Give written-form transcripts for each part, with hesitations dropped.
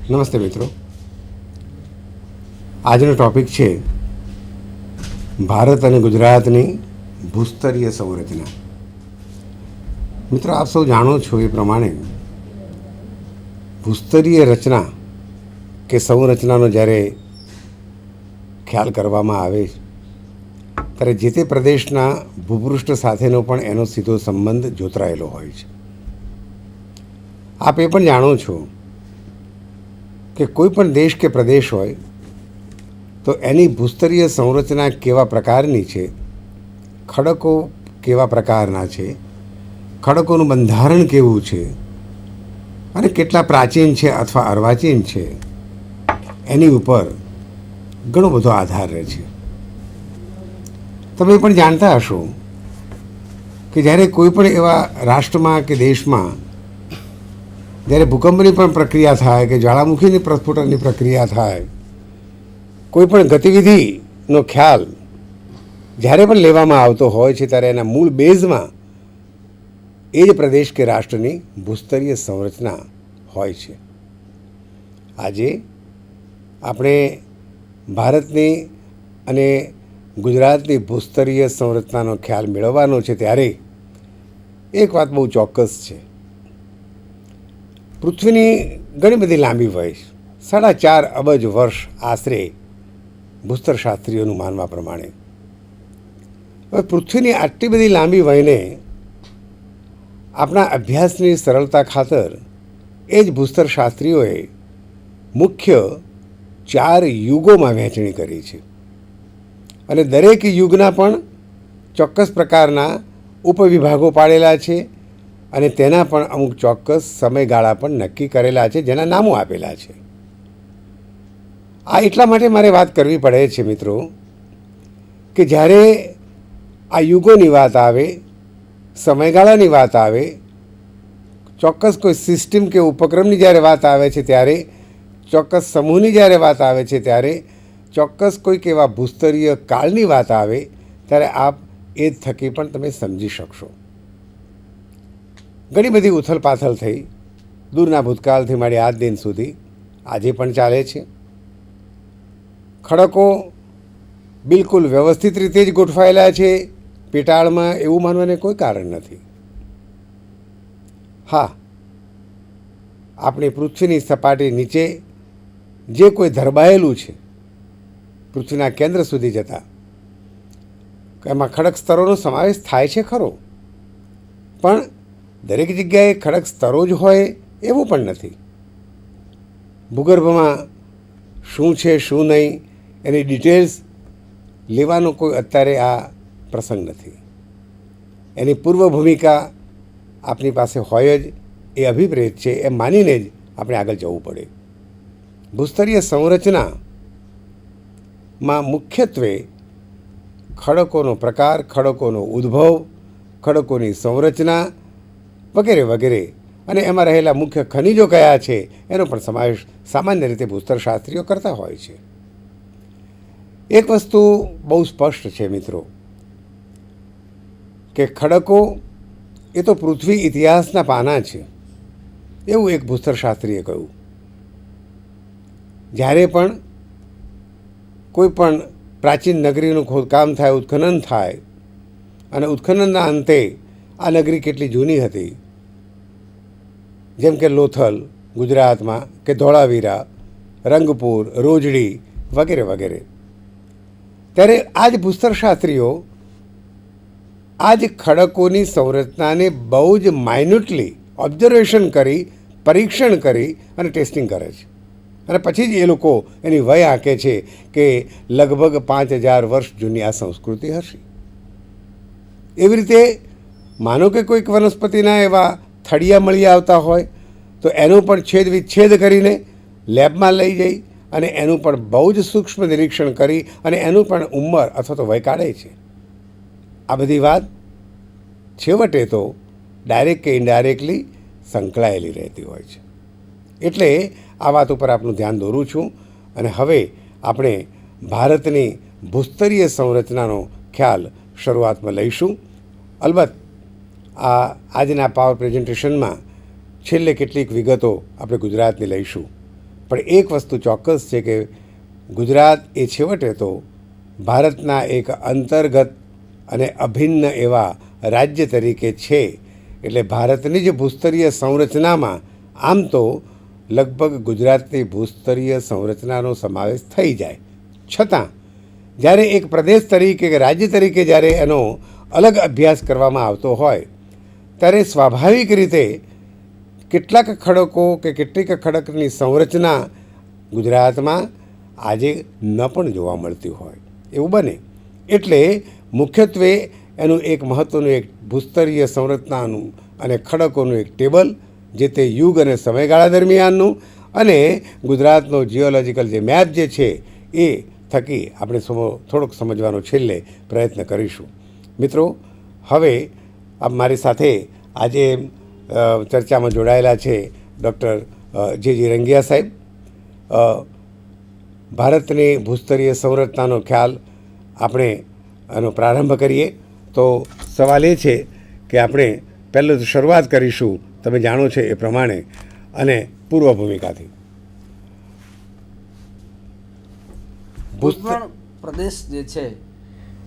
નમસ્તે મિત્રો, આજનો ટૉપિક છે ભારત અને ગુજરાતની ભૂસ્તરીય સંરચના. મિત્રો, આપ સૌ જાણો છો એ પ્રમાણે ભૂસ્તરીય રચના કે સંરચનાનો જ્યારે ખ્યાલ કરવામાં આવે ત્યારે જે તે પ્રદેશના ભૂપૃષ્ઠ સાથેનો પણ એનો સીધો સંબંધ જોતરાયેલો હોય છે. આપ એ પણ જાણો છો કે કોઈ પણ દેશ કે પ્રદેશ હોય તો એની ભૂસ્તરીય સંરચના કેવા પ્રકારની છે, ખડકો કેવા પ્રકારના છે, ખડકોનું બંધારણ કેવું છે અને કેટલા પ્રાચીન છે અથવા અર્વાચીન છે, એની ઉપર ઘણો બધો આધાર રહે છે. તમે પણ જાણતા હશો કે જ્યારે કોઈ પણ એવા રાષ્ટ્રમાં કે દેશમાં જ્યારે ભૂકંપની પણ પ્રક્રિયા થાય કે જ્વાળામુખીની પ્રસ્ફુટનની પ્રક્રિયા થાય, કોઈ પણ ગતિવિધિનો ખ્યાલ જ્યારે પણ લેવામાં આવતો હોય છે ત્યારે એના મૂળ બેઝમાં એ જ પ્રદેશ કે રાષ્ટ્રની ભૂસ્તરીય સંરચના હોય છે. આજે આપણે ભારતની અને ગુજરાતની ભૂસ્તરીય સંરચનાનો ખ્યાલ મેળવવાનો છે ત્યારે એક વાત બહુ ચોક્કસ છે. પૃથ્વીની ઘણી બધી લાંબી વય, 4.5 અબજ વર્ષ આશરે ભૂસ્તરશાસ્ત્રીઓનું માનવા પ્રમાણે. હવે પૃથ્વીની આટલી બધી લાંબી વયને આપણા અભ્યાસની સરળતા ખાતર એ જ ભૂસ્તરશાસ્ત્રીઓએ મુખ્ય 4 યુગોમાં વહેંચણી કરી છે અને દરેક યુગના પણ ચોક્કસ પ્રકારના ઉપવિભાગો પાડેલા છે અને તેના પણ અમુક ચોક્કસ સમયગાળા પણ નક્કી કરેલા છે, જેના નામો આપેલા છે. આ એટલા માટે મારે વાત કરવી પડે છે મિત્રો કે જ્યારે આ યુગોની વાત આવે, સમયગાળાની વાત આવે, ચોક્કસ કોઈ સિસ્ટમ કે ઉપક્રમની જ્યારે વાત આવે છે ત્યારે, ચોક્કસ સમૂહની જ્યારે વાત આવે છે ત્યારે, ચોક્કસ કોઈક એવા ભૂસ્તરીય કાળની વાત આવે ત્યારે આપ એ જ થકી પણ તમે સમજી શકશો. ઘણી બધી ઉથલપાથલ થઈ, દૂરના ભૂતકાળથી માંડી આજ દિન સુધી આજે પણ ચાલે છે. ખડકો બિલકુલ વ્યવસ્થિત રીતે જ ગોઠવાયેલા છે પેટાળમાં, એવું માનવાને કોઈ કારણ નથી. હા, આપણી પૃથ્વીની સપાટી નીચે જે કોઈ ધરબાયેલું છે પૃથ્વીના કેન્દ્ર સુધી જતા, એમાં ખડક સ્તરોનો સમાવેશ થાય છે ખરો, પણ દરેક જગ્યાએ ખડક સ્તરો જ હોય એવું પણ નથી. ભૂગર્ભમાં શું છે શું નહીં એની ડિટેલ્સ લેવાનો કોઈ અત્યારે આ પ્રસંગ નથી. એની પૂર્વ ભૂમિકા આપણી પાસે હોય જ એ અભિપ્રેત છે એમ માનીને જ આપણે આગળ જવું પડે. ભૂસ્તરીય સંરચનામાં મુખ્યત્વે ખડકોનો પ્રકાર, ખડકોનો ઉદ્ભવ, ખડકોની સંરચના વગેરે વગેરે અને એમાં રહેલા મુખ્ય ખનિજો કયા છે એનો પણ સમાવેશ સામાન્ય રીતે ભૂસ્તરશાસ્ત્રીઓ કરતા હોય છે. એક વસ્તુ બહુ સ્પષ્ટ છે મિત્રો કે ખડકો એ તો પૃથ્વી ઇતિહાસના પાના છે, એવું એક ભૂસ્તરશાસ્ત્રીએ કહ્યું. જ્યારે પણ કોઈ પણ પ્રાચીન નગરીનું ખોદકામ થાય, ઉત્ખનન થાય અને ઉત્ખનનના અંતે આ નગરી કેટલી જૂની હતી, જેમ કે લોથલ ગુજરાતમાં કે ધોળાવીરા, રંગપુર, રોજડી વગેરે વગેરે, ત્યારે આ જ ભૂસ્તરશાસ્ત્રીઓ આ જ ખડકોની સંરચનાને બહુ જ માઇન્યુટલી ઓબ્ઝર્વેશન કરી, પરીક્ષણ કરી અને ટેસ્ટિંગ કરે છે અને પછી જ એ લોકો એની વય આંકે છે કે લગભગ 5000 વર્ષ જૂની આ સંસ્કૃતિ હશે. એવી રીતે માનો કે કોઈક વનસ્પતિના એવા થળિયા મળી આવતા હોય તો એનું પણ છેદ વિચ્છેદ કરીને લેબમાં લઈ જઈ અને એનું પણ બહુ જ સૂક્ષ્મ નિરીક્ષણ કરી અને એનું પણ ઉંમર અથવા તો વય કાઢે છે. આ બધી વાત છેવટે તો ડાયરેક્ટ કે ઇનડાયરેક્ટલી સંકળાયેલી રહેતી હોય છે. એટલે આ વાત ઉપર આપનું ધ્યાન દોરું છું અને હવે આપણે ભારતની ભૂસ્તરીય સંરચનાનો ખ્યાલ શરૂઆતમાં લઈશું. અલબત્ત આજના પાવર પ્રેઝન્ટેશનમાં છેલ્લે કેટલીક વિગતો આપણે ગુજરાતની લઈશું પણ એક વસ્તુ ચોક્કસ છે કે ગુજરાત એ છેવટે તો ભારતના એક અંતર્ગત અને અભિન્ન એવા રાજ્ય તરીકે છે. એટલે ભારતની જે ભૂસ્તરીય સંરચનામાં આમ તો લગભગ ગુજરાતની ભૂસ્તરીય સંરચનાનો સમાવેશ થઈ જાય, છતાં જ્યારે એક પ્રદેશ તરીકે કે રાજ્ય તરીકે જ્યારે એનો અલગ અભ્યાસ કરવામાં આવતો હોય ત્યારે સ્વાભાવિક રીતે કેટલાક ખડકો કે કેટલીક ખડકની સંરચના ગુજરાતમાં આજે ન પણ જોવા મળતી હોય એવું બને. એટલે મુખ્યત્વે એનું એક મહત્ત્વનું એક ભૂસ્તરીય સંરચનાનું અને ખડકોનું એક ટેબલ જે તે યુગ અને સમયગાળા દરમિયાનનું અને ગુજરાતનો જિયોલોજિકલ જે મેપ જે છે એ થકી આપણે થોડોક સમજવાનો છેલ્લે પ્રયત્ન કરીશું. મિત્રો, હવે મારી સાથે આજે ચર્ચામાં જોડાયેલા છે ડૉક્ટર જે રંગિયા સાહેબ. ભારતની ભૂસ્તરીય સંરચનાનો ખ્યાલ આપણે એનો પ્રારંભ કરીએ તો સવાલ એ છે કે આપણે પહેલું તો શરૂઆત કરીશું તમે જાણો છો એ પ્રમાણે અને પૂર્વ ભૂમિકાથી. પ્રદેશ જે છે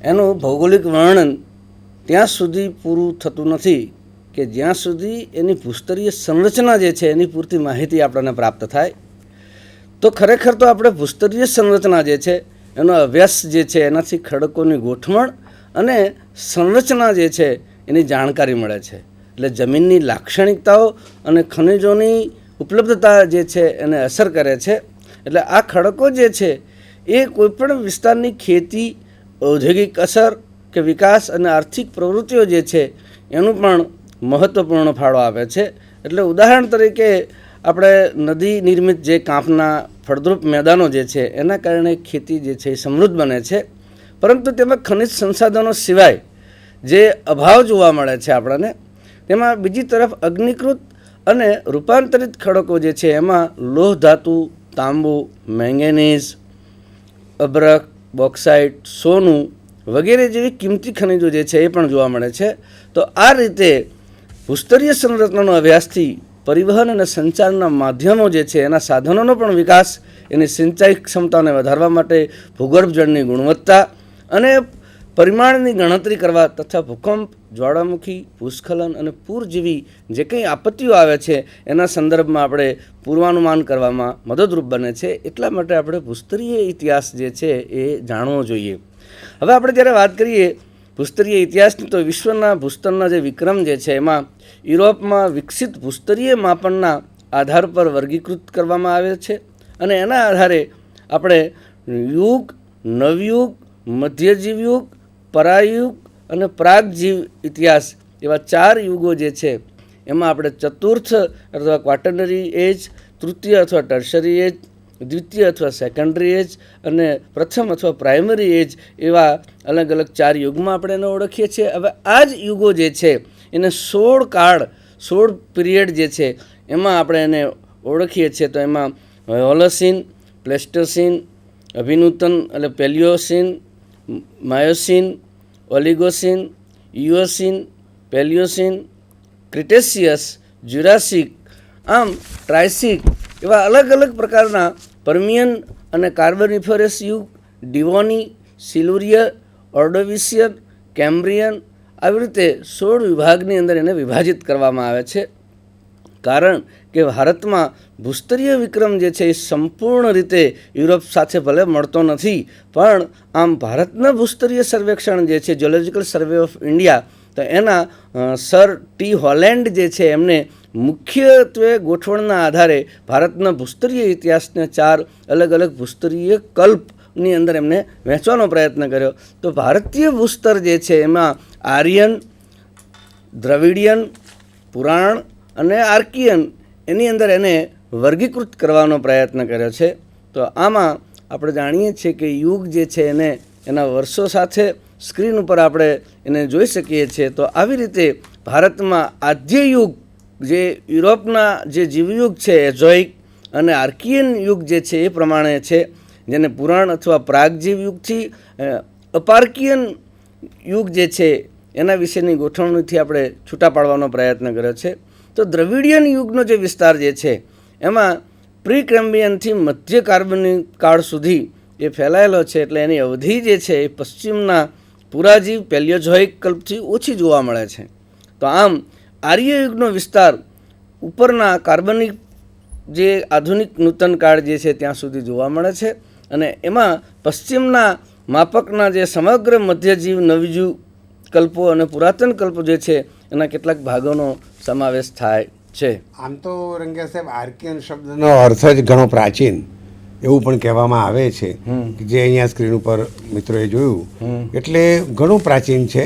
એનું ભૌગોલિક વર્ણન ત્યાં સુધી પૂરું થતું નથી કે જ્યાં સુધી એની ભૂસ્તરીય સંરચના જે છે એની પૂરતી માહિતી આપણને પ્રાપ્ત થાય. તો ખરેખર તો આપણે ભૂસ્તરીય સંરચના જે છે એનો અભ્યાસ જે છે એનાથી ખડકોની ગોઠવણ અને સંરચના જે છે એની જાણકારી મળે છે. એટલે જમીનની લાક્ષણિકતાઓ અને ખનિજોની ઉપલબ્ધતા જે છે એને અસર કરે છે. એટલે આ ખડકો જે છે એ કોઈપણ વિસ્તારની ખેતી, ઔદ્યોગિક અસર કે વિકાસ અને આર્થિક પ્રવૃત્તિઓ જે છે એનું પણ મહત્ત્વપૂર્ણ ફાળો આપે છે. એટલે ઉદાહરણ તરીકે આપણે નદી નિર્મિત જે કાંપના ફળદ્રુપ મેદાનો જે છે એના કારણે ખેતી જે છે એ સમૃદ્ધ બને છે. પરંતુ તેમાં ખનિજ સંસાધનો સિવાય જે અભાવ જોવા મળે છે આપણને, તેમાં બીજી તરફ અગ્નિકૃત અને રૂપાંતરિત ખડકો જે છે એમાં લોહ ધાતુ, તાંબુ, મેંગેનીઝ, અભ્રક, બોક્સાઇટ, સોનું વગેરે જેવી કિંમતી ખનિજો જે છે એ પણ જોવા મળે છે. તો આ રીતે ભૂસ્તરીય સંરચનાનો અભ્યાસથી પરિવહન અને સંચારના માધ્યમો જે છે એના સાધનોનો પણ વિકાસ, એની સિંચાઈ ક્ષમતાને વધારવા માટે ભૂગર્ભ જળની ગુણવત્તા અને પરિમાણની ગણતરી કરવા તથા ભૂકંપ, જ્વાળામુખી, ભૂસ્ખલન અને પૂર જેવી જે કંઈ આપત્તિઓ આવે છે એના સંદર્ભમાં આપણે પૂર્વાનુમાન કરવામાં મદદરૂપ બને છે. એટલા માટે આપણે ભૂસ્તરીય ઇતિહાસ જે છે એ જાણવો જોઈએ. હવે આપણે જ્યારે વાત કરીએ ભૂસ્તરીય ઇતિહાસની તો વિશ્વના ભૂસ્તરના જે વિક્રમ જે છે એમાં યુરોપમાં વિકસિત ભૂસ્તરીય માપનના આધાર પર વર્ગીકૃત કરવામાં આવે છે અને એના આધારે આપણે યુગ, નવયુગ, મધ્યજીવ યુગ, પરાયુગ અને પ્રાગજીવ ઇતિહાસ એવા 4 યુગો જે છે એમાં આપણે ચતુર્થ અથવા ક્વાટર્નરી એજ, તૃતીય અથવા ટર્શરી એજ, દ્વિતીય અથવા સેકન્ડરી એજ અને પ્રથમ અથવા પ્રાઇમરી એજ એવા અલગ અલગ 4 યુગમાં આપણે એને ઓળખીએ છીએ. હવે આ જ યુગો જે છે એને 16 પીરિયડ જે છે એમાં આપણે એને ઓળખીએ છીએ. તો એમાં હોલોસીન, પ્લેસ્ટોસીન, અભિનૂતન એટલે પેલિયોસીન, માયોસીન, ઓલિગોસીન, ઇયોસીન, પેલિયોસીન, ક્રિટેશિયસ, જ્યુરાસિક, આમ ટ્રાયસિક એવા અલગ અલગ પ્રકારના પર્મિયન અને કાર્બનિફરસ યુગ, ડિવોની, સિલુરિયર, ઓર્ડોવિશિયન, કેમ્બ્રિયન આવી રીતે 16 વિભાગની અંદર એને વિભાજિત કરવામાં આવે છે. કારણ કે ભારતમાં ભૂસ્તરીય વિક્રમ જે છે એ સંપૂર્ણ રીતે યુરોપ સાથે ભલે મળતો નથી, પણ આમ ભારતના ભૂસ્તરીય સર્વેક્ષણ જે છે જિયોલોજિકલ સર્વે ઓફ ઇન્ડિયા, તો એના સર ટી હોલેન્ડ જે છે એમને મુખ્યત્વે ગોઠવણના આધારે ભારતના ભૂસ્તરીય ઇતિહાસને 4 અલગ અલગ ભૂસ્તરીય કલ્પની અંદર એમને વહેંચવાનો પ્રયત્ન કર્યો. તો ભારતીય ભૂસ્તર જે છે એમાં આર્યન, દ્રવિડિયન, પુરાણ અને આર્કિયન એની અંદર એને વર્ગીકૃત કરવાનો પ્રયત્ન કર્યો છે. તો આમાં આપણે જાણીએ છીએ કે યુગ જે છે એને એના વર્ષો સાથે સ્ક્રીન ઉપર આપણે એને જોઈ શકીએ છીએ. તો આવી રીતે ભારતમાં આદ્ય યુગ જે યુરોપના જે જીવયુગ છે એઝોઇક અને આર્કિયન યુગ જે છે એ પ્રમાણે છે, જેને પુરાણ અથવા પ્રાગજીવ યુગથી અપાર્કિયન યુગ જે છે એના વિશેની ગોઠવણીથી આપણે છૂટા પાડવાનો પ્રયત્ન કર્યો છે. તો દ્રવિડિયન યુગનો જે વિસ્તાર જે છે એમાં પ્રી કેમ્બિયનથી મધ્ય કાર્બનિક કાળ સુધી એ ફેલાયેલો છે, એટલે એની અવધિ જે છે એ પશ્ચિમના પુરાજીવ પેલિયોઝોઇક કલ્પથી ઓછી જોવા મળે છે. તો આમ આર્યયુગનો વિસ્તાર ઉપરના કાર્બનિક જે આધુનિક નૂતન કાળ જે છે ત્યાં સુધી જોવા મળે છે, અને એમાં પશ્ચિમના માપકના જે સમગ્ર મધ્યજીવ નવજીવ કલ્પો અને પુરાતન કલ્પો જે છે એના કેટલાક ભાગોનો સમાવેશ થાય છે. આમ તો રંગિયા સાહેબ આર્કિયન શબ્દનો અર્થ જ ઘણો પ્રાચીન એવું પણ કહેવામાં આવે છે, કે જે અહીંયા સ્ક્રીન ઉપર મિત્રોએ જોયું એટલે ઘણું પ્રાચીન છે.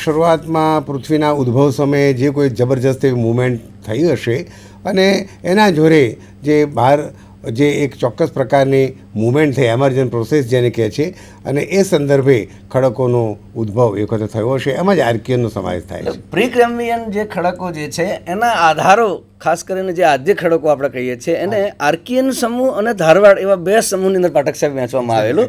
શરૂઆતમાં પૃથ્વીના ઉદ્ભવ સમયે જે કોઈ જબરજસ્ત એવી મુવમેન્ટ થઈ હશે અને એના જોરે જે બહાર જે એક ચોક્કસ પ્રકારની મુવમેન્ટ થઈ, એમર્જન્ટ પ્રોસેસ જેને કહે છે, અને એ સંદર્ભે ખડકોનો ઉદ્ભવ એ વખતે થયો હશે. એમાં જ આર્કિયનનો સમાવેશ થાય છે. પ્રી કેમ્બિયન જે ખડકો જે છે એના આધારો, ખાસ કરીને જે આદ્ય ખડકો આપણે કહીએ છીએ, એને આર્કિયન સમૂહ અને ધારવાડ એવા બે સમૂહની અંદર પાઠક સાહેબ વહેંચવામાં આવેલું.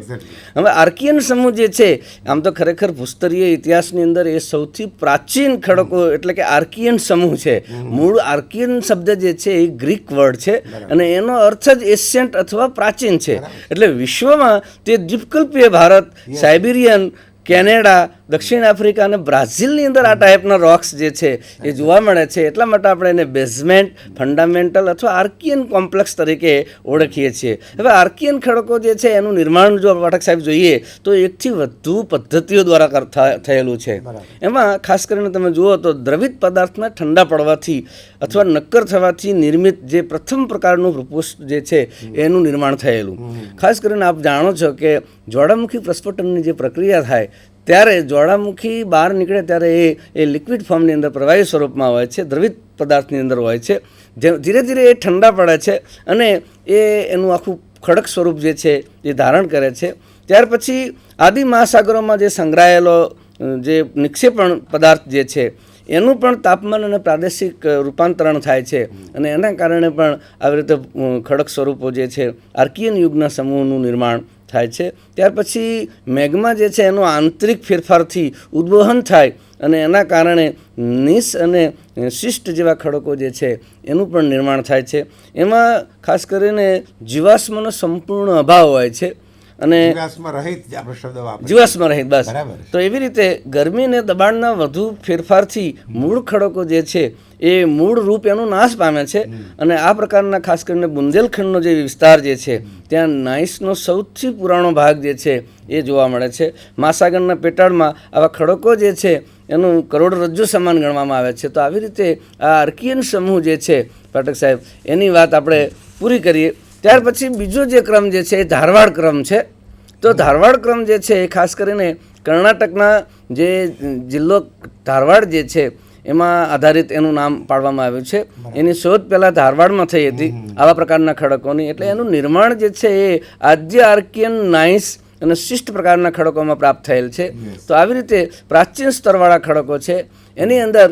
હવે આર્કિયન સમૂહ જે છે આમ તો ખરેખર ભૂસ્તરીય ઇતિહાસની અંદર એ સૌથી પ્રાચીન ખડકો એટલે કે આર્કિયન સમૂહ છે. મૂળ આર્કિયન શબ્દ જે છે એ ગ્રીક વર્ડ છે, અને એનો અર્થ જ એશિયન્ટ અથવા પ્રાચીન છે. એટલે વિશ્વમાં તે દ્વીપકલ્પીય ભારત, સાઇબિરિયન, કેનેડા, દક્ષિણ આફ્રિકા અને બ્રાઝિલની અંદર આ ટાઈપના રોક્સ જે છે એ જોવા મળે છે. એટલા માટે આપણે એને બેઝમેન્ટ, ફંડામેન્ટલ અથવા આર્કિયન કોમ્પ્લેક્સ તરીકે ઓળખીએ છીએ. હવે આર્કિયન ખડકો જે છે એનું નિર્માણ જો પાઠક સાહેબ જોઈએ તો એકથી વધુ પદ્ધતિઓ દ્વારા થયેલું છે. એમાં ખાસ કરીને તમે જુઓ તો દ્રવિત પદાર્થના ઠંડા પડવાથી અથવા નક્કર થવાથી નિર્મિત જે પ્રથમ પ્રકારનું પ્રપોસ્ટ જે છે એનું નિર્માણ થયેલું. ખાસ કરીને આપ જાણો છો કે જ્વાળામુખી પ્રસ્ફોટનની જે પ્રક્રિયા થાય ત્યારે જ્વાળામુખી બહાર નીકળે ત્યારે એ લિક્વિડ ફોર્મની અંદર પ્રવાહી સ્વરૂપમાં હોય છે, દ્રવિત પદાર્થની અંદર હોય છે. ધીરે ધીરે એ ઠંડા પડે છે અને એ એનું આખું ખડક સ્વરૂપ જે છે એ ધારણ કરે છે. ત્યાર પછી આદિ મહાસાગરોમાં જે સંગ્રહાયેલો જે નિક્ષેપણ પદાર્થ જે છે એનું પણ તાપમાન અને પ્રાદેશિક રૂપાંતરણ થાય છે, અને એના કારણે પણ આવી રીતે ખડક સ્વરૂપો જે છે આર્કિયન યુગના સમૂહનું નિર્માણ થાય છે. ત્યાર પછી મેઘમાં જે છે એનો આંતરિક ફેરફારથી ઉદ્વહન થાય અને એના કારણે નિસ અને શિષ્ટ જેવા ખડકો જે છે એનું પણ નિર્માણ થાય છે. એમાં ખાસ કરીને જીવાશ્મનો સંપૂર્ણ અભાવ હોય છે અને જીવાશ્મ રહિત બસ. તો એવી રીતે ગરમી અને દબાણના વધુ ફેરફારથી મૂળ ખડકો જે છે એ મૂળ રૂપ એનું નાશ પામે છે, અને આ પ્રકારના ખાસ કરીને બુંદેલખંડનો જે વિસ્તાર જે છે ત્યાં નાઇસનો સૌથી પુરાણો ભાગ જે છે એ જોવા મળે છે. મહાસાગરના પેટાળમાં આવા ખડકો જે છે એનું કરોડરજ્જુ સમાન ગણવામાં આવે છે. તો આવી રીતે આ આર્કિયન સમૂહ જે છે પાઠક સાહેબ એની વાત આપણે પૂરી કરીએ. ત્યાર પછી બીજો જે ક્રમ જે છે એ ધારવાડ ક્રમ છે. તો ધારવાડ ક્રમ જે છે એ ખાસ કરીને કર્ણાટકના જે જિલ્લો ધારવાડ જે છે એમાં આધારિત એનું નામ પાડવામાં આવ્યું છે. એની શોધ પહેલાં ધારવાડમાં થઈ હતી આવા પ્રકારના ખડકોની. એટલે એનું નિર્માણ જે છે એ આદ્ય આર્કિયન નાઇસ અને શિષ્ટ પ્રકારના ખડકોમાં પ્રાપ્ત થયેલ છે. તો આવી રીતે પ્રાચીન સ્તરવાળા ખડકો છે એની અંદર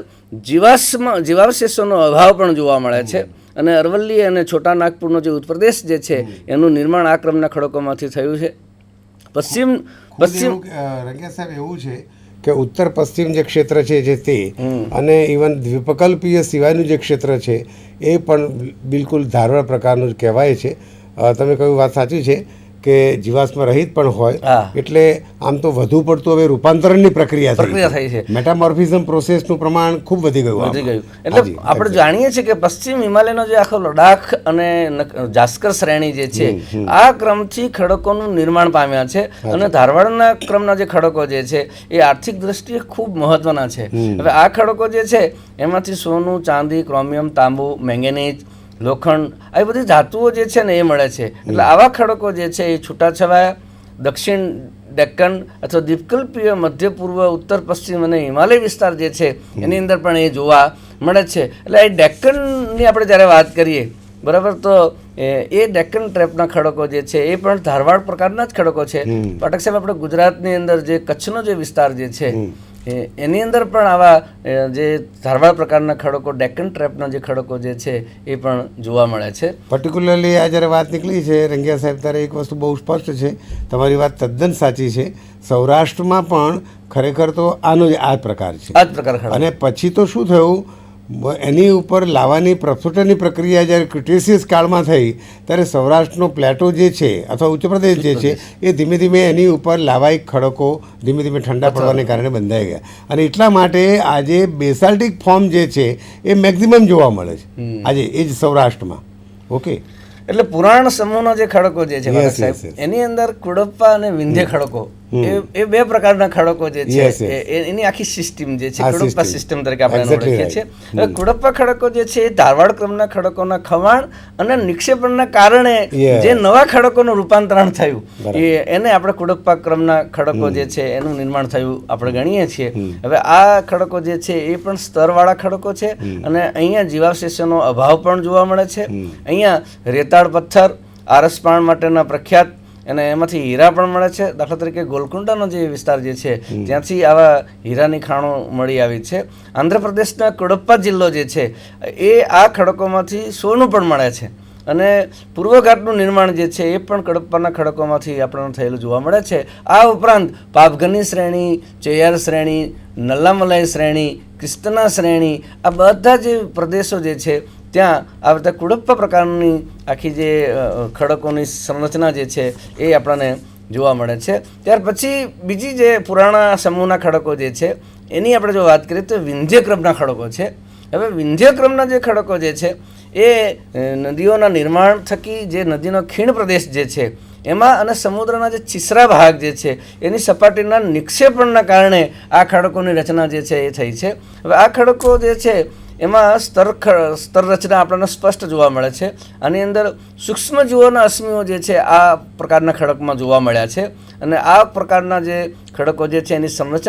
જીવાવશેષોનો અભાવ પણ જોવા મળે છે, અને અરવલ્લી અને છોટા નાગપુરનો જે ઉત્તરપ્રદેશ જે છે એનું નિર્માણ આ ક્રમના ખડકોમાંથી થયું છે. પશ્ચિમ રંગિયા સાહેબ એવું છે કે ઉત્તર પશ્ચિમ જે ક્ષેત્ર છે જે તે અને ઇવન દ્વીપકલ્પીય સિવાયનું જે ક્ષેત્ર છે એ પણ બિલકુલ ધારવાડ પ્રકારનું જ કહેવાય છે. તમે કહ્યું વાત સાચી છે કે જીવાશ્મ રહિત પણ હોય, એટલે આમ તો વધુ પડતું હવે રૂપાંતરણની પ્રક્રિયા થઈ છે. મેટામોર્ફિઝમ પ્રોસેસનું પ્રમાણ ખૂબ વધી ગયું. એટલે આપણે જાણીએ છીએ કે પશ્ચિમ હિમાલયનો જે આખો લડાખ અને જાસ્કર શ્રેણી જે છે આ ક્રમથી ખડકોનું નિર્માણ પામ્યા છે, અને ધારવાડના ક્રમના જે ખડકો જે છે એ આર્થિક દ્રષ્ટિએ ખૂબ મહત્વના છે. હવે આ ખડકો જે છે એમાંથી સોનું, ચાંદી, ક્રોમિયમ, તાંબુ, મેંગેનીઝ, લોખંડ આવી બધી ધાતુઓ જે છે ને એ મળે છે. એટલે આવા ખડકો જે છે એ છૂટાછવાયા દક્ષિણ ડેક્કન અથવા દ્વીપકલ્પીય મધ્ય પૂર્વ, ઉત્તર પશ્ચિમ અને હિમાલય વિસ્તાર જે છે એની અંદર પણ એ જોવા મળે છે. એટલે એ ડેક્કનની આપણે જ્યારે વાત કરીએ બરાબર, તો એ ડેક્કન ટ્રેપના ખડકો જે છે એ પણ ધારવાડ પ્રકારના જ ખડકો છે. પાઠક સાહેબ આપણે ગુજરાતની અંદર જે કચ્છનો જે વિસ્તાર જે છે એની અંદર પણ આવા જે ધારવાડ પ્રકારના ખડકો, ડેક્કન ટ્રેપના જે ખડકો જે છે એ પણ જોવા મળે છે. પર્ટિક્યુલરલી આ જ્યારે વાત નીકળી છે રંગિયા સાહેબ, ત્યારે એક વસ્તુ બહુ સ્પષ્ટ છે, તમારી વાત તદ્દન સાચી છે. સૌરાષ્ટ્રમાં પણ ખરેખર તો આનો જ આ પ્રકાર છે, આ જ પ્રકાર. અને પછી તો શું થયું, એની ઉપર લાવવાની પ્રસ્ફુટનની પ્રક્રિયા જ્યારે ક્રિટેશિયસ કાળમાં થઈ ત્યારે સૌરાષ્ટ્રનો પ્લેટો જે છે અથવા ઉચ્ચ પ્રદેશ જે છે એ ધીમે ધીમે એની ઉપર લાવાયિક ખડકો ધીમે ધીમે ઠંડા પડવાને કારણે બંધાઈ ગયા અને એટલા માટે આજે બેસાલ્ટિક ફોર્મ જે છે એ મેક્ઝિમમ જોવા મળે છે આજે એ જ સૌરાષ્ટ્રમાં. ઓકે, એટલે પુરાણ સમૂહના જે ખડકો જે છે Yes, ભરત સાહેબ, yes, yes. એની અંદર કુડપ્પા અને વિંધ્ય ખડકો એ બે પ્રકારના ખડકો જે છે Yes, yes. એની આખી સિસ્ટમ જે છે આ કુડપ્પા system. સિસ્ટમ તરીકે આપણે એને Exactly ઓળખીએ છીએ. હવે કુડપ્પા ખડકો જે છે એ ધારવાડ ક્રમના ખડકોના ખવાણ અને નિક્ષેપણના કારણે Yes. જે નવા ખડકોનું રૂપાંતરણ થયું બરાબર. એને આપણે કુડપ્પા ક્રમના ખડકો જે છે એનું નિર્માણ થયું આપણે ગણીએ છીએ. હવે આ ખડકો જે છે એ પણ સ્તરવાળા ખડકો છે અને અહીંયા જીવાવશેષોનો અભાવ પણ જોવા મળે છે. અહીંયા રેતાળ પથ્થર આરસપાણ માટેના પ્રખ્યાત અને એમાંથી હીરા પણ મળે છે. દાખલા તરીકે ગોલકુંડાનો જે વિસ્તાર જે છે ત્યાંથી આવા હીરાની ખાણો મળી આવી છે. આંધ્રપ્રદેશના કુડપ્પા જિલ્લો જે છે એ આ ખડકોમાંથી સોનું પણ મળે છે અને પૂર્વ ઘાટનું નિર્માણ જે છે એ પણ કડપ્પાના ખડકોમાંથી આપણને થયેલું જોવા મળે છે. આ ઉપરાંત પાપઘની શ્રેણી, ચેયાર શ્રેણી, નલ્લામલાઈ શ્રેણી, ક્રિસ્તના શ્રેણી, આ બધા જે પ્રદેશો જે છે ત્યાં આ બધા કુડપ્પા પ્રકારની આખી જે ખડકોની સંરચના જે છે એ આપણને જોવા મળે છે. ત્યાર પછી બીજી જે પુરાણા સમૂહના ખડકો જે છે એની આપણે જો વાત કરીએ તો વિંધ્યક્રમના ખડકો છે. હવે વિંધ્યક્રમના જે ખડકો જે છે એ નદીઓના નિર્માણ થકી જે નદીનો ખીણ પ્રદેશ જે છે એમાં અને સમુદ્રના જે છીછરા ભાગ જે છે એની સપાટીના નિક્ષેપણના કારણે આ ખડકોની રચના જે છે એ થઈ છે. હવે આ ખડકો જે છે એમાં સ્તર રચના આપણને સ્પષ્ટ જોવા મળે છે. આની અંદર સૂક્ષ્મ જીવોના અશ્મિઓ જે છે આ પ્રકારના ખડકમાં જોવા મળ્યા છે અને આ પ્રકારના જે ખડકો જે છે એની સંરચના